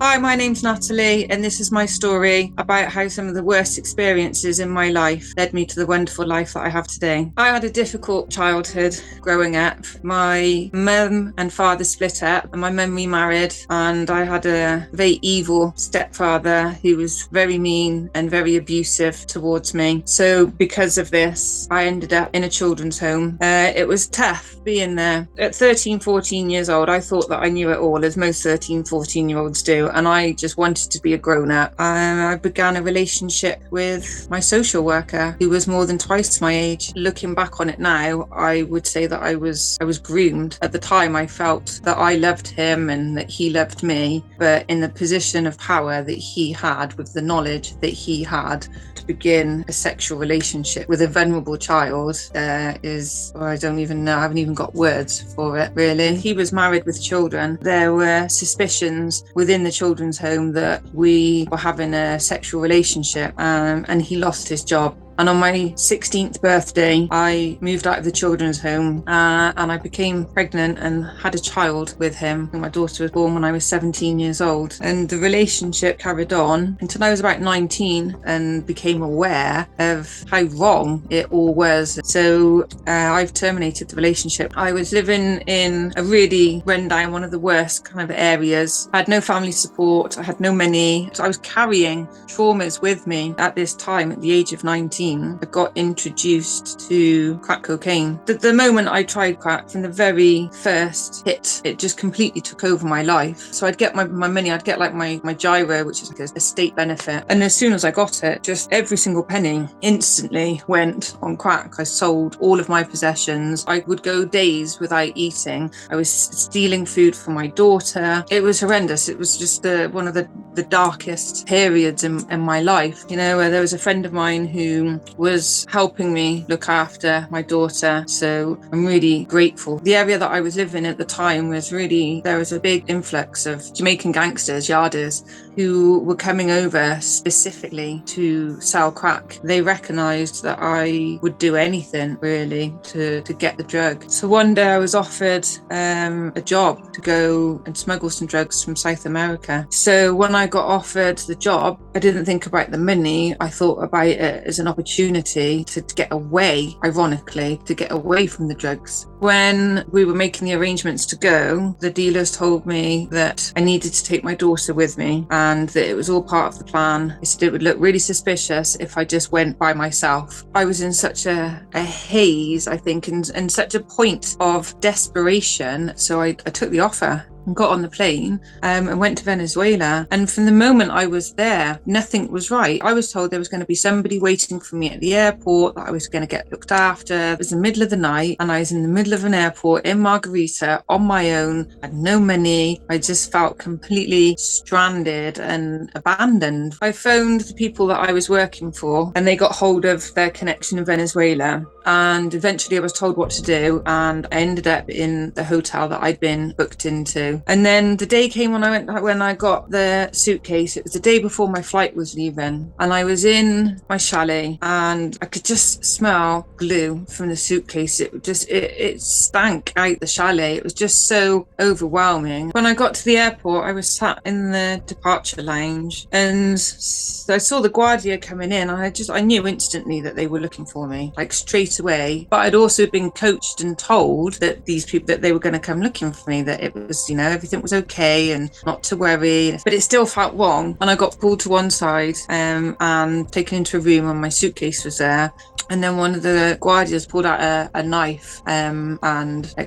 Hi, my name's Natalie, and this is my story about how some of the worst experiences in my life led me to the wonderful life that I have today. I had a difficult childhood growing up. My mum and father split up, and my mum remarried, and I had a very evil stepfather who was very mean and very abusive towards me. So because of this, I ended up in a children's home. It was tough being there. At 13, 14 years old, I thought that I knew it all, as most 13, 14-year-olds do. And I just wanted to be a grown-up. I began a relationship with my social worker, who was more than twice my age. Looking back on it now, I would say that I was groomed. At the time, I felt that I loved him and that he loved me, but in the position of power that he had, with the knowledge that he had, to begin a sexual relationship with a vulnerable child I don't even know. I haven't even got words for it, really. He was married with children. There were suspicions within the children's home that we were having a sexual relationship, and he lost his job. And on my 16th birthday, I moved out of the children's home and I became pregnant and had a child with him. My daughter was born when I was 17 years old. And the relationship carried on until I was about 19 and became aware of how wrong it all was. So I've terminated the relationship. I was living in a really rundown, one of the worst kind of areas. I had no family support. I had no money. So I was carrying traumas with me at this time, at the age of 19. I got introduced to crack cocaine. The moment I tried crack, from the very first hit, it just completely took over my life. So I'd get my money, I'd get like my gyro, which is like a state benefit. And as soon as I got it, just every single penny instantly went on crack. I sold all of my possessions. I would go days without eating. I was stealing food for my daughter. It was horrendous. It was just one of the darkest periods in my life. You know, where there was a friend of mine who was helping me look after my daughter. So I'm really grateful. The area that I was living in at the time was there was a big influx of Jamaican gangsters, yarders, who were coming over specifically to sell crack. They recognised that I would do anything really to get the drug. So one day I was offered a job to go and smuggle some drugs from South America. So when I got offered the job, I didn't think about the money. I thought about it as an opportunity to get away, ironically, to get away from the drugs. When we were making the arrangements to go, the dealers told me that I needed to take my daughter with me and that it was all part of the plan. They said it would look really suspicious if I just went by myself. I was in such a haze, I think, and such a point of desperation. So I took the offer and got on the plane and went to Venezuela. And from the moment I was there, nothing was right. I was told there was going to be somebody waiting for me at the airport, that I was going to get looked after. It was the middle of the night and I was in the middle of an airport in Margarita on my own. I had no money. I just felt completely stranded and abandoned. I phoned the people that I was working for and they got hold of their connection in Venezuela. And eventually I was told what to do and I ended up in the hotel that I'd been booked into. And then the day came when I got the suitcase. It was the day before my flight was leaving and I was in my chalet and I could just smell glue from the suitcase. It stank out the chalet. It was just so overwhelming. When I got to the airport, I was sat in the departure lounge and I saw the Guardia coming in and I knew instantly that they were looking for me, like straight away. But I'd also been coached and told that these people, that they were going to come looking for me, that it was, everything was okay and not to worry. But it still felt wrong. And I got pulled to one side and taken into a room and my suitcase was there. And then one of the Guardias pulled out a knife and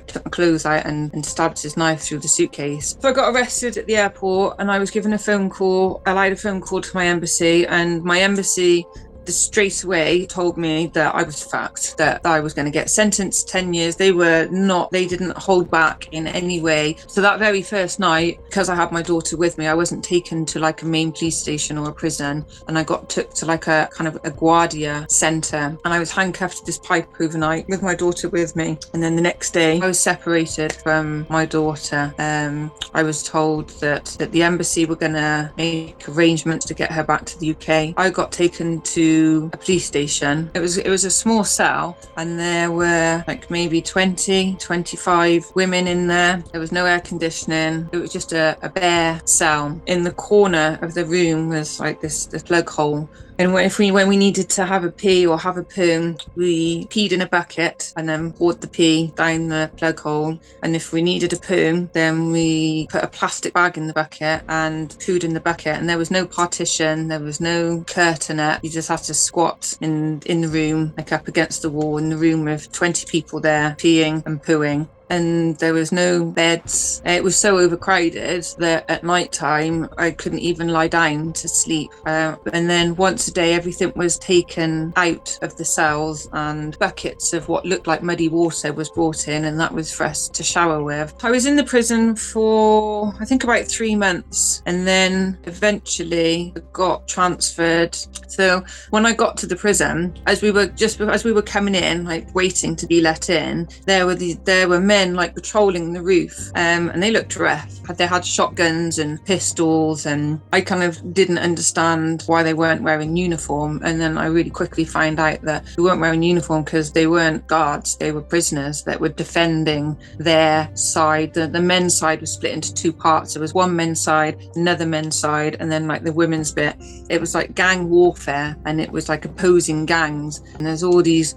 took my clothes out and stabbed his knife through the suitcase. So I got arrested at the airport and I was given a phone call. I allowed a phone call to my embassy and my embassy straight away told me that I was fucked, that I was going to get sentenced 10 years. They didn't hold back in any way. So that very first night, because I had my daughter with me, I wasn't taken to like a main police station or a prison. And I got took to like a kind of a Guardia centre. And I was handcuffed to this pipe overnight with my daughter with me. And then the next day I was separated from my daughter. I was told that the embassy were going to make arrangements to get her back to the UK. I got taken to to a police station. It was a small cell, and there were like maybe 20, 25 women in there. There was no air conditioning. It was just a bare cell. In the corner of the room was like this plug hole. And when we needed to have a pee or have a poo, we peed in a bucket and then poured the pee down the plug hole. And if we needed a poo, then we put a plastic bag in the bucket and pooed in the bucket. And there was no partition, there was no curtainette. You just had to squat in the room, like up against the wall in the room with 20 people there peeing and pooing. And there was no beds. It was so overcrowded that at night time I couldn't even lie down to sleep. And then once a day everything was taken out of the cells, and buckets of what looked like muddy water was brought in, and that was for us to shower with. I was in the prison for I think about 3 months, and then eventually got transferred. So when I got to the prison, as we were coming in, like waiting to be let in, there were men like patrolling the roof, and they looked rough. They had shotguns and pistols, and I kind of didn't understand why they weren't wearing uniform. And then I really quickly found out that they weren't wearing uniform because they weren't guards, they were prisoners that were defending their side. The men's side was split into 2 parts. There was one men's side, another men's side, and then like the women's bit. It was like gang warfare, and it was like opposing gangs, and there's all these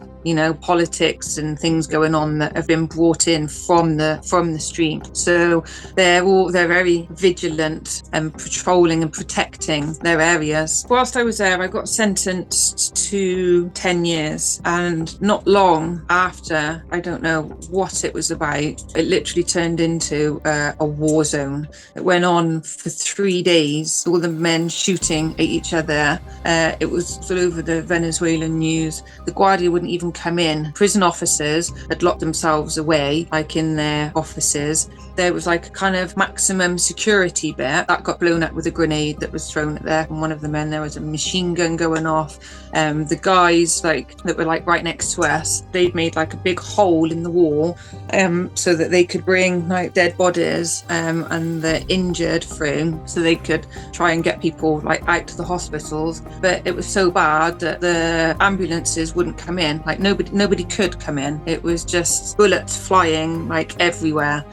politics and things going on that have been brought in from the street. So they're very vigilant and patrolling and protecting their areas. Whilst I was there, I got sentenced to 10 years, and not long after, I don't know what it was about, it literally turned into a war zone. It went on for 3 days, all the men shooting at each other. It was all over the Venezuelan news. The Guardia wouldn't even come in. Prison officers had locked themselves away, like in their offices. There was like a kind of maximum security bit that got blown up with a grenade that was thrown at there from one of the men. There was a machine gun going off. The guys that were like right next to us, they'd made like a big hole in the wall so that they could bring like dead bodies and the injured through, so they could try and get people like out to the hospitals. But it was so bad that the ambulances wouldn't come in. Like nobody could come in. It was just bullets flying like everywhere.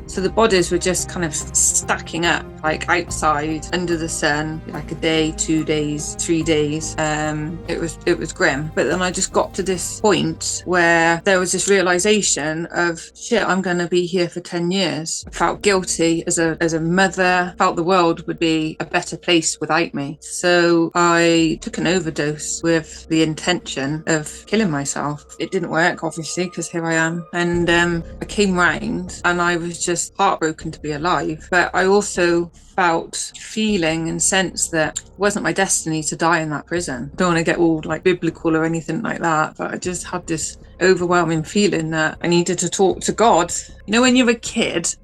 So the bodies were just kind of stacking up like outside under the sun, like a day, 2 days, 3 days. It was grim. But then I just got to this point where there was this realization of shit, I'm going to be here for 10 years. I felt guilty as a mother, felt the world would be a better place without me. So I took an overdose with the intention of killing myself. It didn't work, obviously, because here I am. And I came round and I was just heartbroken to be alive. But I also felt, feeling and sense that it wasn't my destiny to die in that prison. I don't want to get all like biblical or anything like that, but I just had this overwhelming feeling that I needed to talk to God. When you're a kid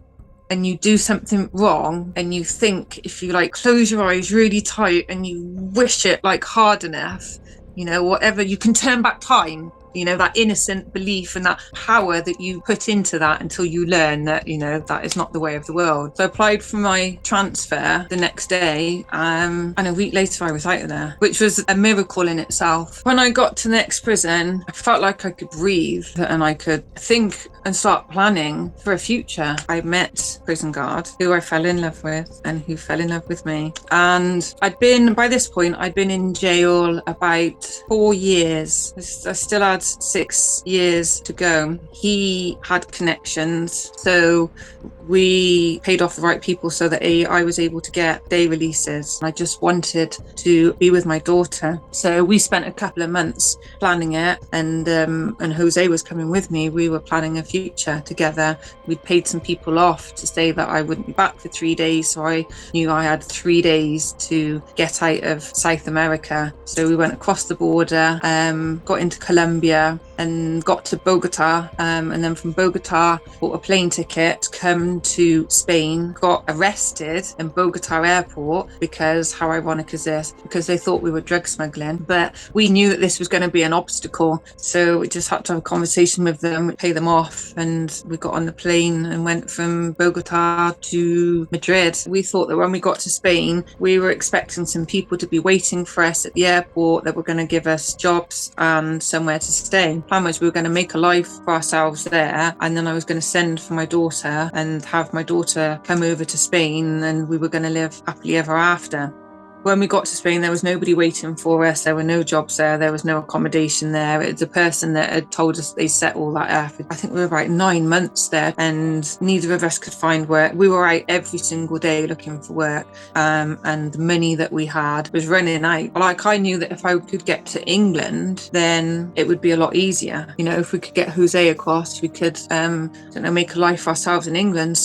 and you do something wrong and you think, if you like close your eyes really tight and you wish it like hard enough, whatever, you can turn back time. That innocent belief and that power that you put into that until you learn that, that is not the way of the world. So I applied for my transfer the next day, and a week later I was out of there, which was a miracle in itself. When I got to the next prison, I felt like I could breathe and I could think and start planning for a future. I met a prison guard who I fell in love with and who fell in love with me. And by this point, I'd been in jail about 4 years. I still had 6 years to go. He had connections, so we paid off the right people so that I was able to get day releases. I just wanted to be with my daughter. So we spent a couple of months planning it, and Jose was coming with me. We were planning a future together. We'd paid some people off to say that I wouldn't be back for 3 days, so I knew I had 3 days to get out of South America. So we went across the border, got into Colombia, and got to Bogota, and then from Bogota bought a plane ticket to come to Spain, got arrested in Bogota airport because, how ironic is this, because they thought we were drug smuggling, but we knew that this was going to be an obstacle, so we just had to have a conversation with them, pay them off, and we got on the plane and went from Bogota to Madrid. We thought that when we got to Spain, we were expecting some people to be waiting for us at the airport that were going to give us jobs and somewhere to stay. The plan was we were going to make a life for ourselves there, and then I was going to send for my daughter and have my daughter come over to Spain, and we were going to live happily ever after. When we got to Spain, there was nobody waiting for us. There were no jobs there. There was no accommodation there. It was a person that had told us they set all that up. I think we were about 9 months there, and neither of us could find work. We were out every single day looking for work, and the money that we had was running out. Like, I knew that if I could get to England, then it would be a lot easier. You know, if we could get Jose across, we could, make a life for ourselves in England.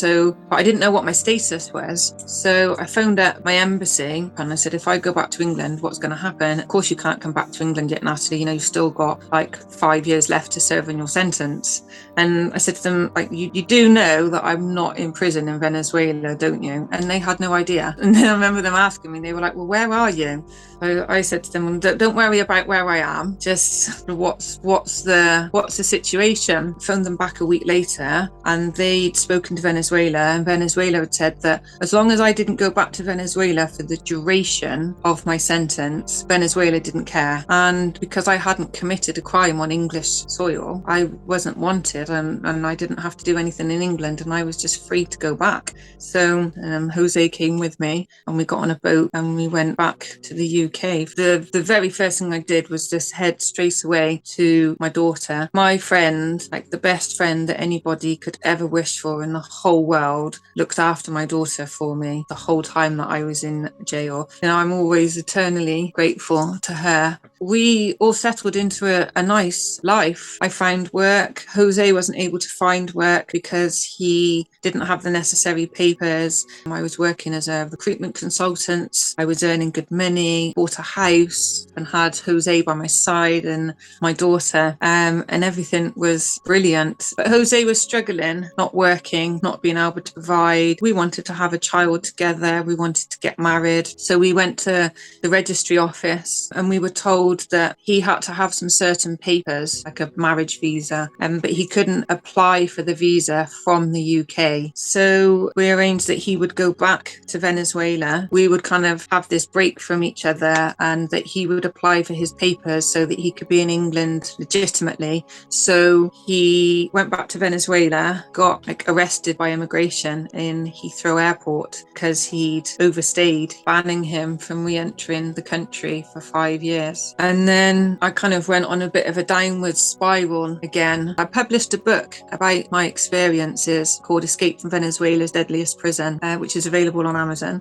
But I didn't know what my status was. So I phoned up my embassy and I said, if I go back to England, what's going to happen? Of course, you can't come back to England yet, Natalie. You know, you've still got like 5 years left to serve in your sentence. And I said to them, like, you do know that I'm not in prison in Venezuela, don't you? And they had no idea. And then I remember them asking me, they were like, well, where are you? I said to them, don't worry about where I am. Just what's the situation? I phoned them back a week later, and they'd spoken to Venezuela, and Venezuela had said that as long as I didn't go back to Venezuela for the duration of my sentence, Venezuela didn't care. And because I hadn't committed a crime on English soil, I wasn't wanted, and I didn't have to do anything in England, and I was just free to go back. So Jose came with me, and we got on a boat and we went back to the UK. The very first thing I did was just head straight away to my daughter. My friend, like the best friend that anybody could ever wish for in the whole world, looked after my daughter for me the whole time that I was in jail. You know, I'm always eternally grateful to her. We all settled into a nice life. I found work. Jose wasn't able to find work because he didn't have the necessary papers. I was working as a recruitment consultant. I was earning good money, bought a house, and had Jose by my side and my daughter, and everything was brilliant. But Jose was struggling, not working, not being able to provide. We wanted to have a child together. We wanted to get married. So we went to the registry office, and we were told that he had to have some certain papers, like a marriage visa, but he couldn't apply for the visa from the UK. So we arranged that he would go back to Venezuela. We would kind of have this break from each other, and that he would apply for his papers so that he could be in England legitimately. So he went back to Venezuela, got arrested by immigration in Heathrow Airport because he'd overstayed, banning him from re-entering the country for 5 years. And then I kind of went on a bit of a downward spiral again. I published a book about my experiences called Escape from Venezuela's Deadliest Prison, which is available on Amazon.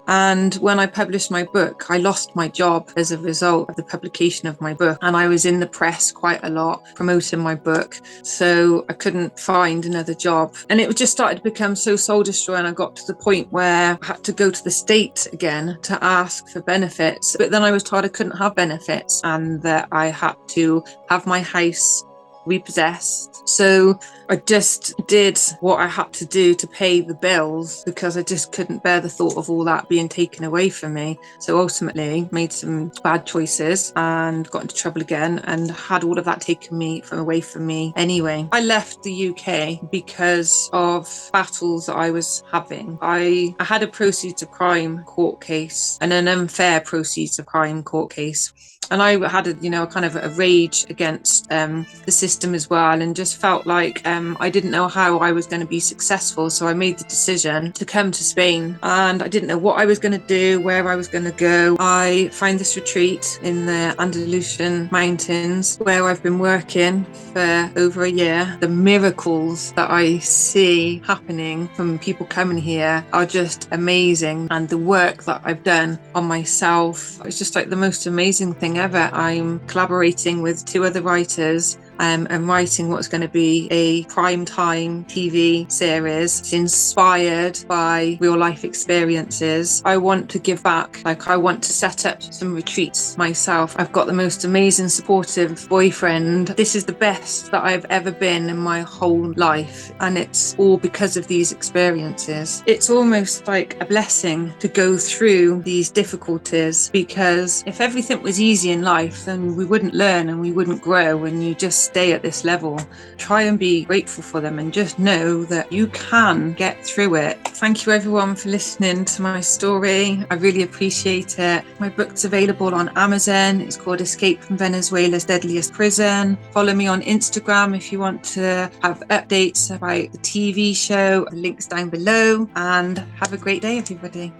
And when I published my book, I lost my job as a result of the publication of my book. And I was in the press quite a lot promoting my book. So I couldn't find another job. And it just started to become so soul destroying. I got to the point where I had to go to the state again to ask for benefits. But then I was told I couldn't have benefits and that I had to have my house repossessed. So I just did what I had to do to pay the bills because I just couldn't bear the thought of all that being taken away from me. So ultimately made some bad choices and got into trouble again and had all of that taken away from me anyway. I left the UK because of battles that I was having. I had a proceeds of crime court case and an unfair proceeds of crime court case. And I had a kind of a rage against the system as well, and just felt like I didn't know how I was going to be successful. So I made the decision to come to Spain, and I didn't know what I was going to do, where I was going to go. I found this retreat in the Andalusian mountains where I've been working for over a year. The miracles that I see happening from people coming here are just amazing. And the work that I've done on myself, it's just like the most amazing thing ever. I'm collaborating with 2 other writers and writing what's going to be a prime-time TV series. It's inspired by real-life experiences. I want to give back. Like, I want to set up some retreats myself. I've got the most amazing, supportive boyfriend. This is the best that I've ever been in my whole life, and it's all because of these experiences. It's almost like a blessing to go through these difficulties, because if everything was easy in life, then we wouldn't learn and we wouldn't grow, and you just stay at this level. Try and be grateful for them and just know that you can get through it. Thank you everyone for listening to my story. I really appreciate it. My book's available on Amazon. It's called Escape from Venezuela's Deadliest Prison. Follow me on Instagram if you want to have updates about the TV show. The link's down below, and have a great day everybody.